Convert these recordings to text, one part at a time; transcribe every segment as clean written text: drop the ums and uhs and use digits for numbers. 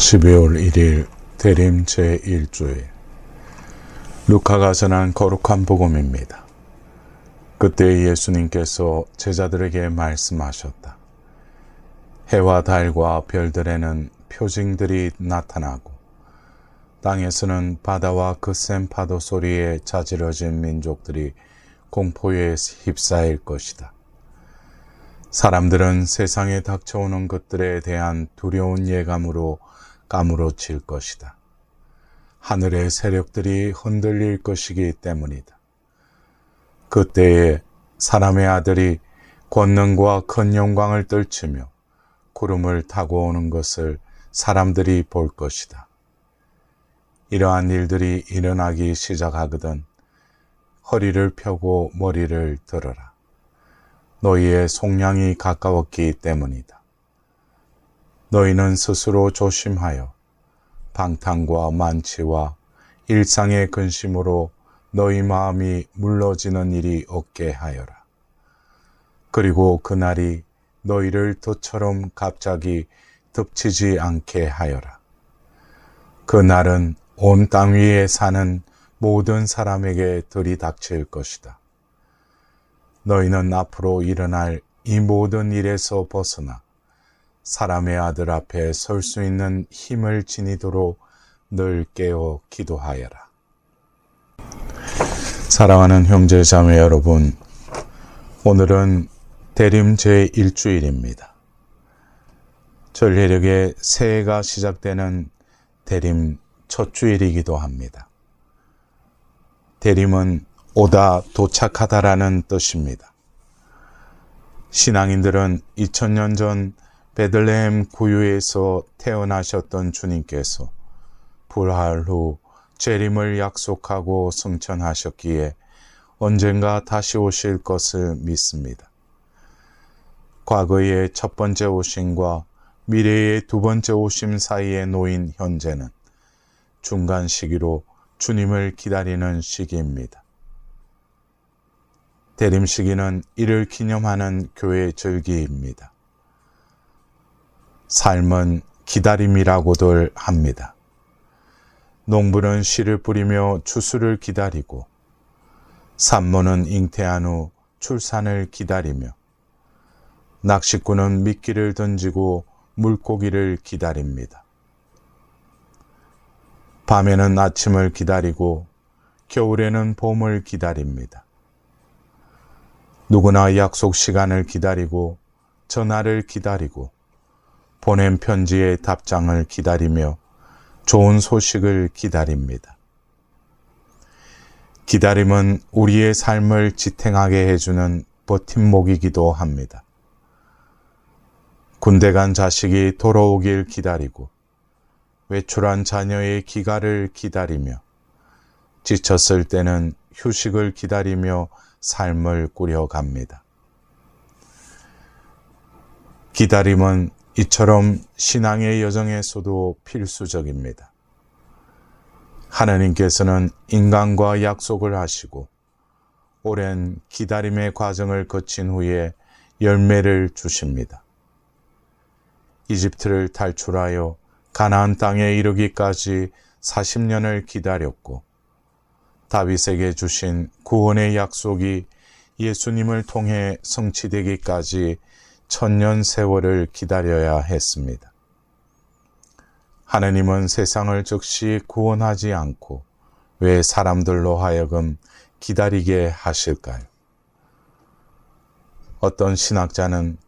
12월 1일 대림 제1주일 루카가 전한 거룩한 복음입니다. 그때 예수님께서 제자들에게 말씀하셨다. 해와 달과 별들에는 표징들이 나타나고 땅에서는 바다와 그 센 파도 소리에 자지러진 민족들이 공포에 휩싸일 것이다. 사람들은 세상에 닥쳐오는 것들에 대한 두려운 예감으로 까무러칠 것이다. 하늘의 세력들이 흔들릴 것이기 때문이다. 그때에 사람의 아들이 권능과 큰 영광을 떨치며 구름을 타고 오는 것을 사람들이 볼 것이다. 이러한 일들이 일어나기 시작하거든 허리를 펴고 머리를 들어라. 너희의 속량이 가까웠기 때문이다. 너희는 스스로 조심하여 방탕과 만취와 일상의 근심으로 너희 마음이 물러지는 일이 없게 하여라. 그리고 그날이 너희를 덫처럼 갑자기 덮치지 않게 하여라. 그날은 온 땅 위에 사는 모든 사람에게 들이닥칠 것이다. 너희는 앞으로 일어날 이 모든 일에서 벗어나 사람의 아들 앞에 설 수 있는 힘을 지니도록 늘 깨어 기도하여라. 사랑하는 형제 자매 여러분, 오늘은 대림 제1주일입니다. 전례력의 새해가 시작되는 대림 첫 주일이기도 합니다. 대림은 오다, 도착하다라는 뜻입니다. 신앙인들은 2000년 전 베들레헴 구유에서 태어나셨던 주님께서 부활 후 재림을 약속하고 승천하셨기에 언젠가 다시 오실 것을 믿습니다. 과거의 첫 번째 오심과 미래의 두 번째 오심 사이에 놓인 현재는 중간 시기로 주님을 기다리는 시기입니다. 대림 시기는 이를 기념하는 교회 절기입니다. 삶은 기다림이라고들 합니다. 농부는 씨를 뿌리며 추수를 기다리고 산모는 잉태한 후 출산을 기다리며 낚시꾼은 미끼를 던지고 물고기를 기다립니다. 밤에는 아침을 기다리고 겨울에는 봄을 기다립니다. 누구나 약속 시간을 기다리고 전화를 기다리고 보낸 편지의 답장을 기다리며 좋은 소식을 기다립니다. 기다림은 우리의 삶을 지탱하게 해주는 버팀목이기도 합니다. 군대 간 자식이 돌아오길 기다리고 외출한 자녀의 귀가를 기다리며 지쳤을 때는 휴식을 기다리며 삶을 꾸려갑니다. 기다림은 이처럼 신앙의 여정에서도 필수적입니다. 하나님께서는 인간과 약속을 하시고 오랜 기다림의 과정을 거친 후에 열매를 주십니다. 이집트를 탈출하여 가나안 땅에 이르기까지 40년을 기다렸고 다윗에게 주신 구원의 약속이 예수님을 통해 성취되기까지 1000년 세월을 기다려야 했습니다. 하느님은 세상을 즉시 구원하지 않고 왜 사람들로 하여금 기다리게 하실까요? 어떤 신학자는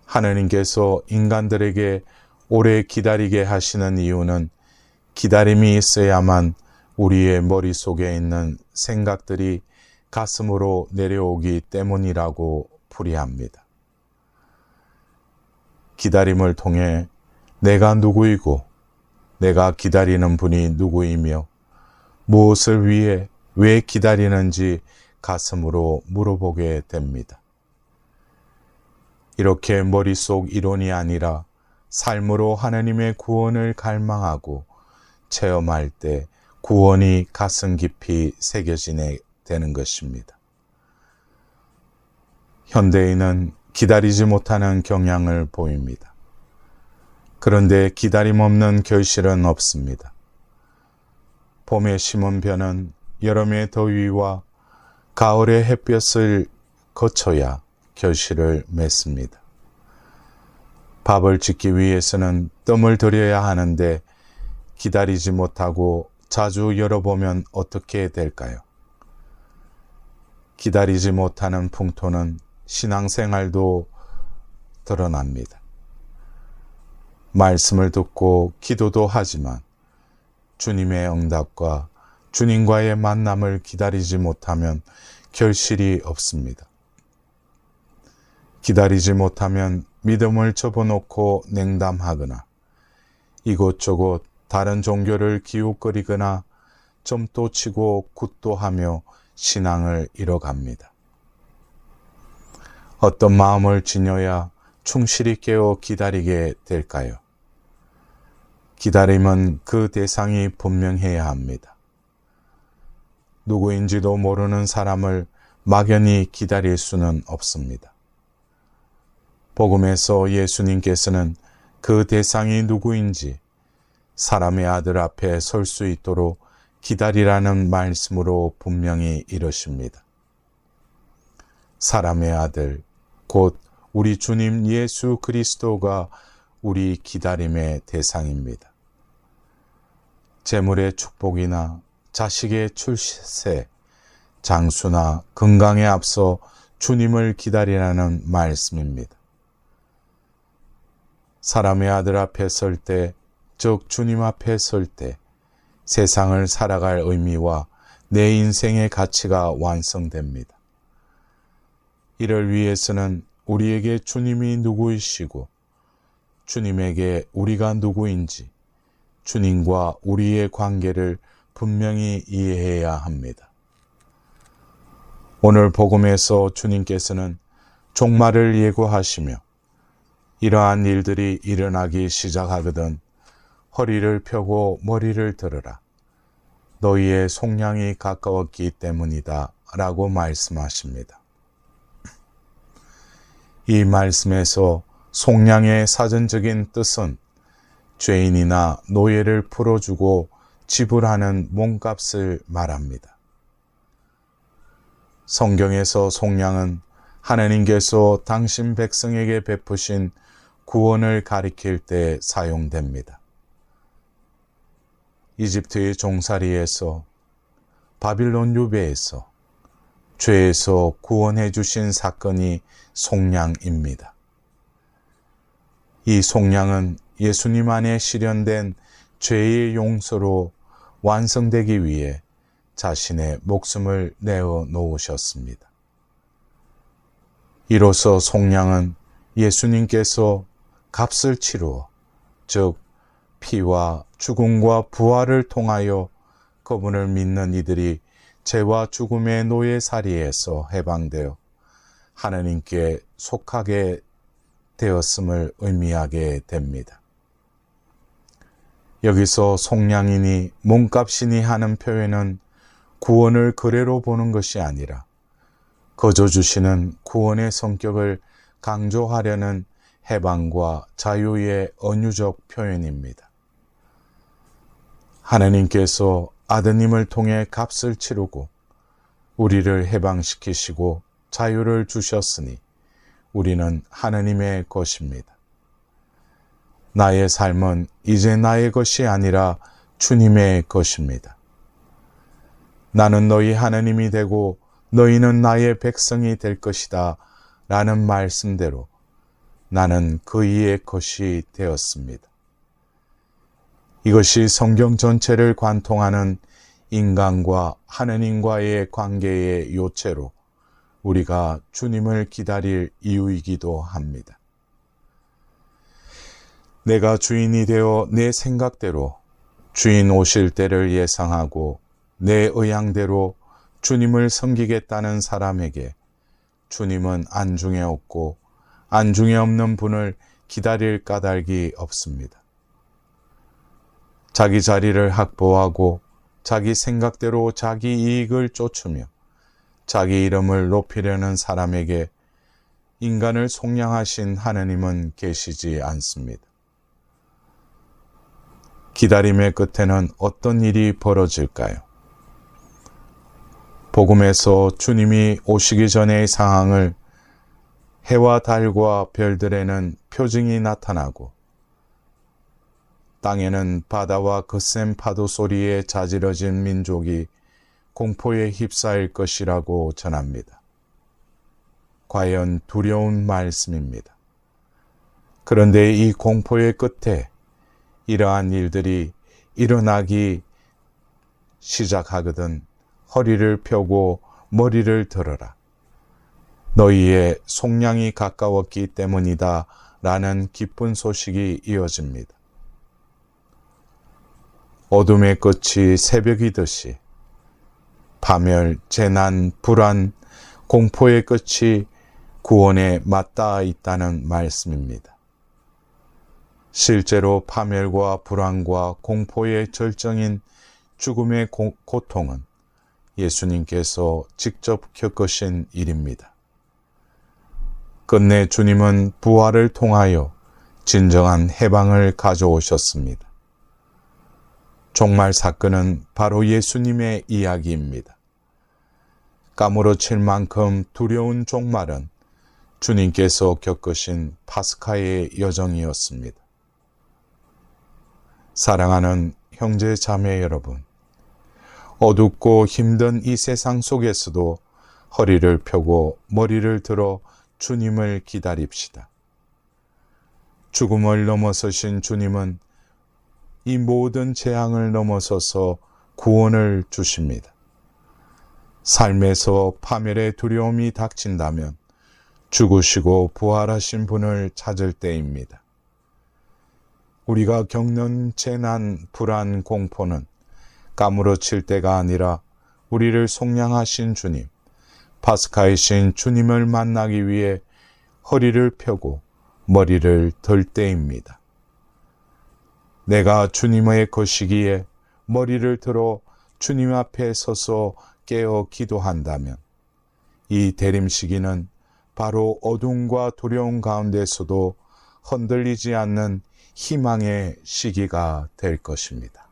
하느님께서 인간들에게 오래 기다리게 하시는 이유는 기다림이 있어야만 우리의 머릿속에 있는 생각들이 가슴으로 내려오기 때문이라고 풀이합니다. 기다림을 통해 내가 누구이고 내가 기다리는 분이 누구이며 무엇을 위해 왜 기다리는지 가슴으로 물어보게 됩니다. 이렇게 머릿속 이론이 아니라 삶으로 하나님의 구원을 갈망하고 체험할 때 구원이 가슴 깊이 새겨지게 되는 것입니다. 현대인은 기다리지 못하는 경향을 보입니다. 그런데 기다림 없는 결실은 없습니다. 봄에 심은 벼는 여름의 더위와 가을의 햇볕을 거쳐야 결실을 맺습니다. 밥을 짓기 위해서는 뜸을 들여야 하는데 기다리지 못하고 자주 열어보면 어떻게 될까요? 기다리지 못하는 풍토는 신앙생활도 드러납니다. 말씀을 듣고 기도도 하지만 주님의 응답과 주님과의 만남을 기다리지 못하면 결실이 없습니다. 기다리지 못하면 믿음을 접어놓고 냉담하거나 이곳저곳 다른 종교를 기웃거리거나 점도 치고 굿도 하며 신앙을 잃어갑니다. 어떤 마음을 지녀야 충실히 깨어 기다리게 될까요? 기다림은 그 대상이 분명해야 합니다. 누구인지도 모르는 사람을 막연히 기다릴 수는 없습니다. 복음에서 예수님께서는 그 대상이 누구인지 사람의 아들 앞에 설 수 있도록 기다리라는 말씀으로 분명히 이르십니다. 사람의 아들, 곧 우리 주님 예수 그리스도가 우리 기다림의 대상입니다. 재물의 축복이나 자식의 출세, 장수나 건강에 앞서 주님을 기다리라는 말씀입니다. 사람의 아들 앞에 설 때, 즉 주님 앞에 설 때 세상을 살아갈 의미와 내 인생의 가치가 완성됩니다. 이를 위해서는 우리에게 주님이 누구이시고 주님에게 우리가 누구인지 주님과 우리의 관계를 분명히 이해해야 합니다. 오늘 복음에서 주님께서는 종말을 예고하시며 이러한 일들이 일어나기 시작하거든 허리를 펴고 머리를 들으라. 너희의 속량이 가까웠기 때문이다 라고 말씀하십니다. 이 말씀에서 속량의 사전적인 뜻은 죄인이나 노예를 풀어주고 지불하는 몸값을 말합니다. 성경에서 속량은 하나님께서 당신 백성에게 베푸신 구원을 가리킬 때 사용됩니다. 이집트의 종살이에서 바빌론 유배에서 죄에서 구원해 주신 사건이 속량입니다. 이 속량은 예수님 안에 실현된 죄의 용서로 완성되기 위해 자신의 목숨을 내어 놓으셨습니다. 이로써 속량은 예수님께서 값을 치루어, 즉 피와 죽음과 부활을 통하여 그분을 믿는 이들이 죄와 죽음의 노예살이에서 해방되어 하나님께 속하게 되었음을 의미하게 됩니다. 여기서 속량이니 몸값이니 하는 표현은 구원을 거래로 보는 것이 아니라 거저 주시는 구원의 성격을 강조하려는 해방과 자유의 은유적 표현입니다. 하나님께서 아드님을 통해 값을 치르고 우리를 해방시키시고 자유를 주셨으니 우리는 하나님의 것입니다. 나의 삶은 이제 나의 것이 아니라 주님의 것입니다. 나는 너희 하나님이 되고 너희는 나의 백성이 될 것이다 라는 말씀대로 나는 그이의 것이 되었습니다. 이것이 성경 전체를 관통하는 인간과 하나님과의 관계의 요체로 우리가 주님을 기다릴 이유이기도 합니다. 내가 주인이 되어 내 생각대로 주인 오실 때를 예상하고 내 의향대로 주님을 섬기겠다는 사람에게 주님은 안중에 없고 안중에 없는 분을 기다릴 까닭이 없습니다. 자기 자리를 확보하고 자기 생각대로 자기 이익을 쫓으며 자기 이름을 높이려는 사람에게 인간을 속량하신 하나님은 계시지 않습니다. 기다림의 끝에는 어떤 일이 벌어질까요? 복음에서 주님이 오시기 전의 상황을 해와 달과 별들에는 표징이 나타나고 땅에는 바다와 거센 파도 소리에 자지러진 민족이 공포에 휩싸일 것이라고 전합니다. 과연 두려운 말씀입니다. 그런데 이 공포의 끝에 이러한 일들이 일어나기 시작하거든 허리를 펴고 머리를 들어라. 너희의 속량이 가까웠기 때문이다 라는 기쁜 소식이 이어집니다. 어둠의 끝이 새벽이듯이 파멸, 재난, 불안, 공포의 끝이 구원에 맞닿아 있다는 말씀입니다. 실제로 파멸과 불안과 공포의 절정인 죽음의 고통은 예수님께서 직접 겪으신 일입니다. 끝내 주님은 부활을 통하여 진정한 해방을 가져오셨습니다. 종말 사건은 바로 예수님의 이야기입니다. 까무러칠 만큼 두려운 종말은 주님께서 겪으신 파스카의 여정이었습니다. 사랑하는 형제 자매 여러분, 어둡고 힘든 이 세상 속에서도 허리를 펴고 머리를 들어 주님을 기다립시다. 죽음을 넘어서신 주님은 이 모든 재앙을 넘어서서 구원을 주십니다. 삶에서 파멸의 두려움이 닥친다면 죽으시고 부활하신 분을 찾을 때입니다. 우리가 겪는 재난, 불안, 공포는 까무러칠 때가 아니라 우리를 속량하신 주님, 파스카이신 주님을 만나기 위해 허리를 펴고 머리를 들 때입니다. 내가 주님의 것이기에 머리를 들어 주님 앞에 서서 깨어 기도한다면 이 대림 시기는 바로 어둠과 두려움 가운데서도 흔들리지 않는 희망의 시기가 될 것입니다.